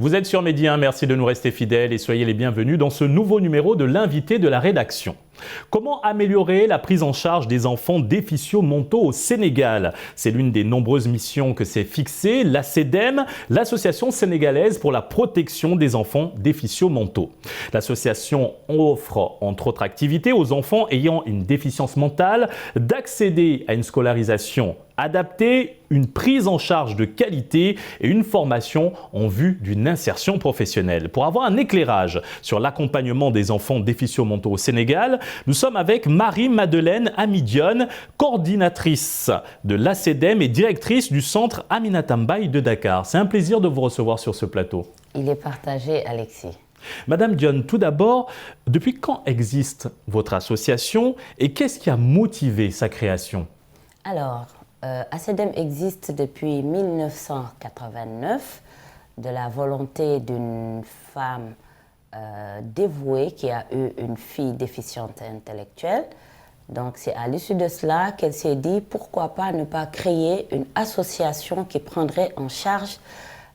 Vous êtes sur Medi 1, merci de nous rester fidèles et soyez les bienvenus dans ce nouveau numéro de l'invité de la rédaction. Comment améliorer la prise en charge des enfants déficients mentaux au Sénégal? C'est l'une des nombreuses missions que s'est fixée l'ACEDEM, l'Association sénégalaise pour la protection des enfants déficients mentaux. L'association offre, entre autres activités, aux enfants ayant une déficience mentale d'accéder à une scolarisation adaptée, une prise en charge de qualité et une formation en vue d'une insertion professionnelle. Pour avoir un éclairage sur l'accompagnement des enfants déficients mentaux au Sénégal, nous sommes avec Marie-Madeleine Amidione, coordinatrice de l'ACEDEM et directrice du centre Aminata Mbaye de Dakar. C'est un plaisir de vous recevoir sur ce plateau. Il est partagé, Alexis. Madame Dione, tout d'abord, depuis quand existe votre association et qu'est-ce qui a motivé sa création? Alors, ACEDEM existe depuis 1989 de la volonté d'une femme dévouée qui a eu une fille déficiente intellectuelle. Donc c'est à l'issue de cela qu'elle s'est dit pourquoi pas ne pas créer une association qui prendrait en charge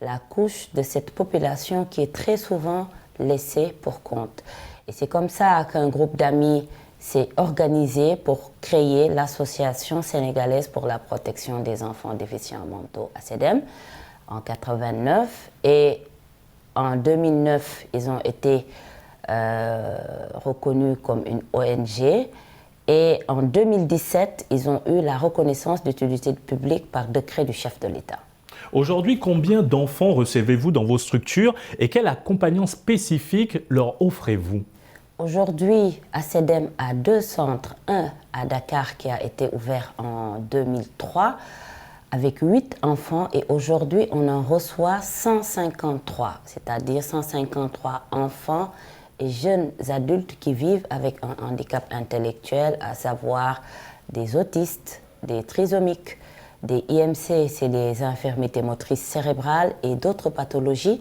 la couche de cette population qui est très souvent laissée pour compte. Et c'est comme ça qu'un groupe d'amis s'est organisé pour créer l'Association sénégalaise pour la protection des enfants déficients mentaux, ACEDEM, en 1989. Et en 2009, ils ont été reconnus comme une ONG. Et en 2017, ils ont eu la reconnaissance d'utilité publique par décret du chef de l'État. Aujourd'hui, combien d'enfants recevez-vous dans vos structures et quel accompagnement spécifique leur offrez-vous? Aujourd'hui, ACEDEM a deux centres, un à Dakar qui a été ouvert en 2003 avec 8 enfants et aujourd'hui on en reçoit 153, c'est-à-dire 153 enfants et jeunes adultes qui vivent avec un handicap intellectuel, à savoir des autistes, des trisomiques, des IMC, c'est les infirmités motrices cérébrales et d'autres pathologies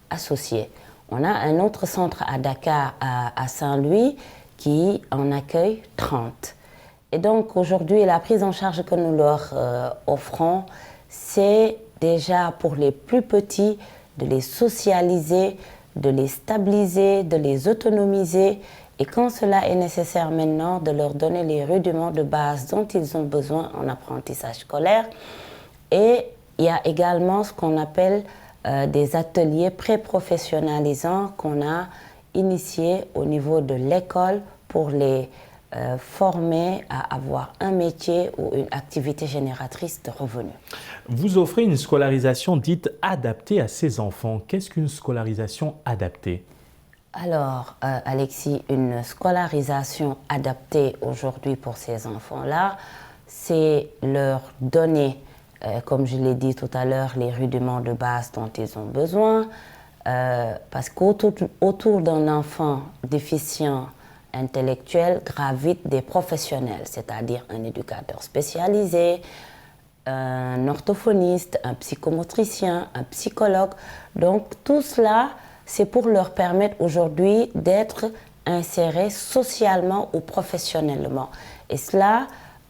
associées. On a un autre centre à Dakar, à Saint-Louis, qui en accueille 30. Et donc aujourd'hui, la prise en charge que nous leur offrons, c'est déjà pour les plus petits de les socialiser, de les stabiliser, de les autonomiser et quand cela est nécessaire maintenant, de leur donner les rudiments de base dont ils ont besoin en apprentissage scolaire. Et il y a également ce qu'on appelle des ateliers pré-professionnalisants qu'on a initiés au niveau de l'école pour les former à avoir un métier ou une activité génératrice de revenus. Vous offrez une scolarisation dite adaptée à ces enfants. Qu'est-ce qu'une scolarisation adaptée? Alors, Alexis, une scolarisation adaptée aujourd'hui pour ces enfants-là, c'est leur donner comme je l'ai dit tout à l'heure, les rudiments de base dont ils ont besoin, parce qu'autour d'un enfant déficient intellectuel gravitent des professionnels, c'est-à-dire un éducateur spécialisé, un orthophoniste, un psychomotricien, un psychologue. Donc tout cela, c'est pour leur permettre aujourd'hui d'être insérés socialement ou professionnellement. Et cela,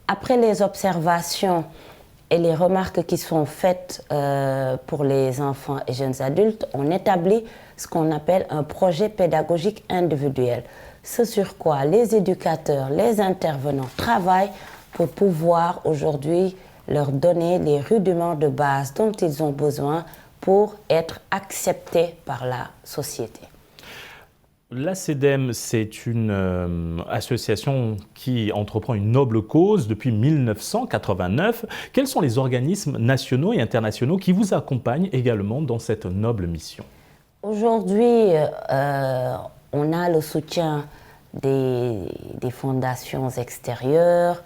après les observations et les remarques qui sont faites pour les enfants et jeunes adultes, on établit ce qu'on appelle un projet pédagogique individuel. Ce sur quoi les éducateurs, les intervenants travaillent pour pouvoir aujourd'hui leur donner les rudiments de base dont ils ont besoin pour être acceptés par la société. L'ACEDEM, c'est une association qui entreprend une noble cause depuis 1989. Quels sont les organismes nationaux et internationaux qui vous accompagnent également dans cette noble mission? Aujourd'hui, on a le soutien des fondations extérieures,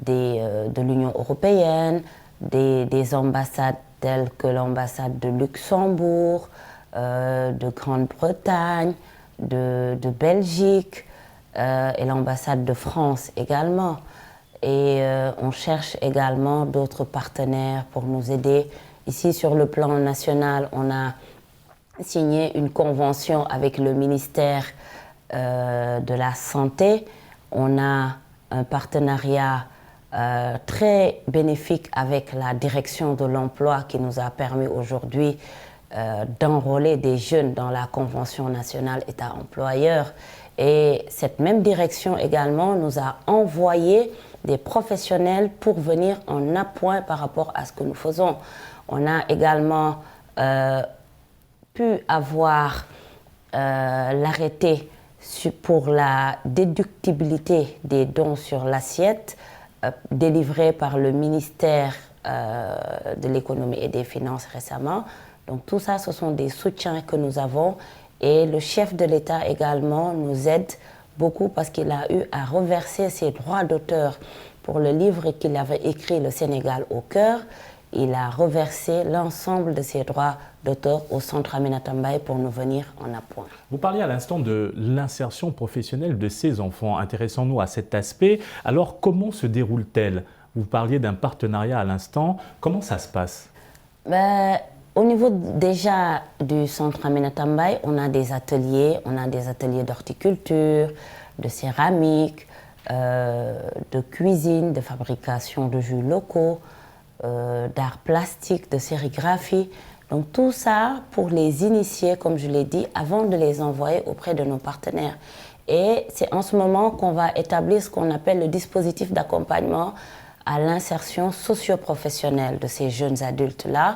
de l'Union européenne, des ambassades telles que l'ambassade de Luxembourg, de Grande-Bretagne, de Belgique et l'ambassade de France également. Et on cherche également d'autres partenaires pour nous aider. Ici, sur le plan national, on a signé une convention avec le ministère de la Santé. On a un partenariat très bénéfique avec la direction de l'emploi qui nous a permis aujourd'hui d'enrôler des jeunes dans la Convention nationale État employeur. Et cette même direction également nous a envoyé des professionnels pour venir en appoint par rapport à ce que nous faisons. On a également pu avoir l'arrêté pour la déductibilité des dons sur l'assiette délivré par le ministère de l'économie et des finances récemment. Donc tout ça, ce sont des soutiens que nous avons et le chef de l'État également nous aide beaucoup parce qu'il a eu à reverser ses droits d'auteur pour le livre qu'il avait écrit Le Sénégal au cœur. Il a reversé l'ensemble de ses droits d'auteur au Centre Aminata Mbaye pour nous venir en appoint. Vous parliez à l'instant de l'insertion professionnelle de ces enfants. Intéressons-nous à cet aspect. Alors, comment se déroule-t-elle? Vous parliez d'un partenariat à l'instant. Comment ça se passe? Au niveau déjà du Centre Aminata Mbaye, on a des ateliers d'horticulture, de céramique, de cuisine, de fabrication de jus locaux, d'art plastique, de sérigraphie. Donc tout ça pour les initier, comme je l'ai dit, avant de les envoyer auprès de nos partenaires. Et c'est en ce moment qu'on va établir ce qu'on appelle le dispositif d'accompagnement à l'insertion socio-professionnelle de ces jeunes adultes-là.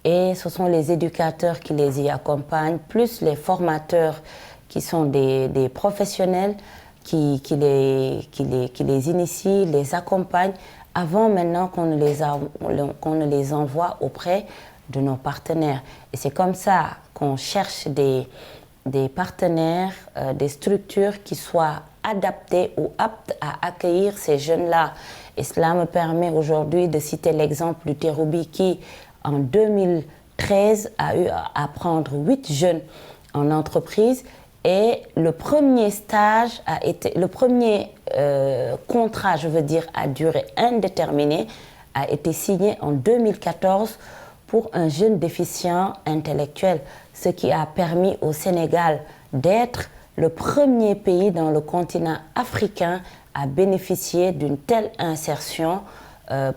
Et ce sont les éducateurs qui les y accompagnent, plus les formateurs qui sont des professionnels qui les initient, les accompagnent avant maintenant qu'on ne les envoie auprès de nos partenaires. Et c'est comme ça qu'on cherche des partenaires, des structures qui soient adaptées ou aptes à accueillir ces jeunes-là. Et cela me permet aujourd'hui de citer l'exemple du Terroubi qui, en 2013, a eu à prendre 8 jeunes en entreprise. Et le premier stage le premier contrat, je veux dire, à durée indéterminée, a été signé en 2014 pour un jeune déficient intellectuel, ce qui a permis au Sénégal d'être le premier pays dans le continent africain à bénéficier d'une telle insertion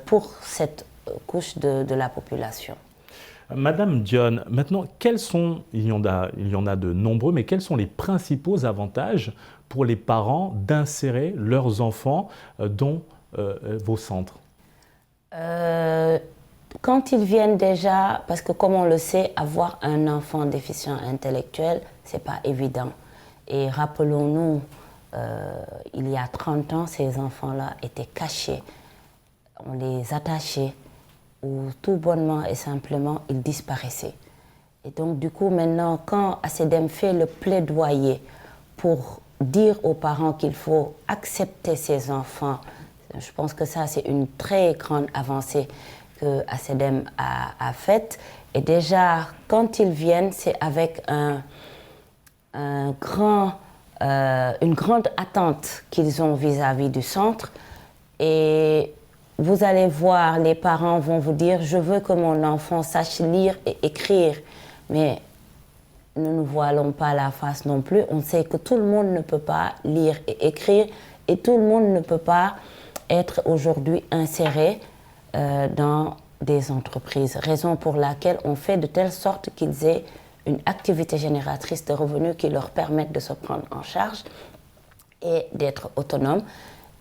pour cette couche de la population. Madame Dione, maintenant, il y en a de nombreux, mais quels sont les principaux avantages pour les parents d'insérer leurs enfants dans vos centres? Quand ils viennent déjà, parce que comme on le sait, avoir un enfant déficient intellectuel, c'est pas évident. Et rappelons-nous, il y a 30 ans, ces enfants-là étaient cachés. On les attachait, ou tout bonnement et simplement, ils disparaissaient. Et donc, du coup, maintenant, quand ACDEM fait le plaidoyer pour dire aux parents qu'il faut accepter ces enfants, je pense que ça, c'est une très grande avancée que ACDEM a faite. Et déjà, quand ils viennent, c'est avec une grande attente qu'ils ont vis-à-vis du centre. Et vous allez voir, les parents vont vous dire « Je veux que mon enfant sache lire et écrire ». Mais ne nous voilons pas la face non plus. On sait que tout le monde ne peut pas lire et écrire et tout le monde ne peut pas être aujourd'hui inséré dans des entreprises. Raison pour laquelle on fait de telle sorte qu'ils aient une activité génératrice de revenus qui leur permette de se prendre en charge et d'être autonomes,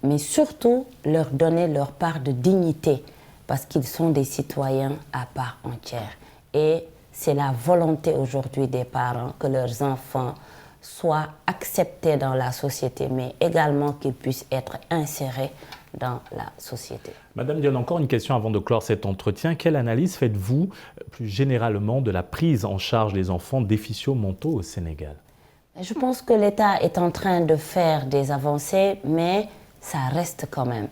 mais surtout leur donner leur part de dignité parce qu'ils sont des citoyens à part entière. Et c'est la volonté aujourd'hui des parents que leurs enfants soient acceptés dans la société, mais également qu'ils puissent être insérés dans la société. Madame Dione, encore une question avant de clore cet entretien. Quelle analyse faites-vous plus généralement de la prise en charge des enfants déficients mentaux au Sénégal? Je pense que l'État est en train de faire des avancées, mais ça reste quand même.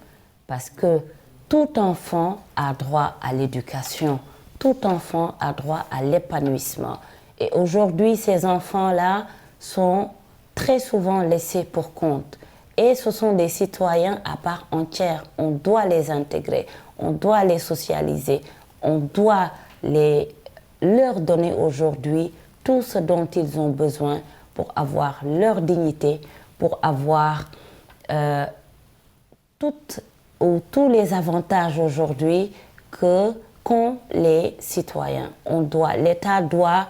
Parce que tout enfant a droit à l'éducation, tout enfant a droit à l'épanouissement. Et aujourd'hui, ces enfants-là sont très souvent laissés pour compte. Et ce sont des citoyens à part entière. On doit les intégrer, on doit les socialiser, on doit leur donner aujourd'hui tout ce dont ils ont besoin pour avoir leur dignité, pour avoir tous les avantages aujourd'hui que qu'ont les citoyens. L'État doit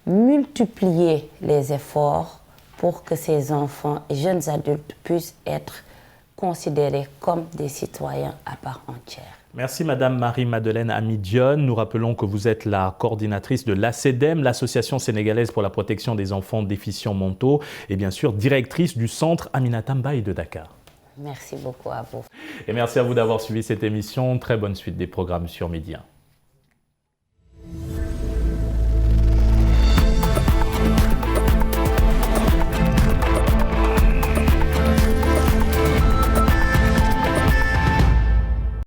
multiplier les efforts pour que ces enfants et jeunes adultes puissent être considérés comme des citoyens à part entière. Merci Madame Marie-Madeleine Amidione. Nous rappelons que vous êtes la coordinatrice de l'ACEDEM, l'Association sénégalaise pour la protection des enfants déficients mentaux, et bien sûr directrice du centre Aminata Mbaye de Dakar. Merci beaucoup à vous. Et merci à vous d'avoir suivi cette émission. Très bonne suite des programmes sur Média.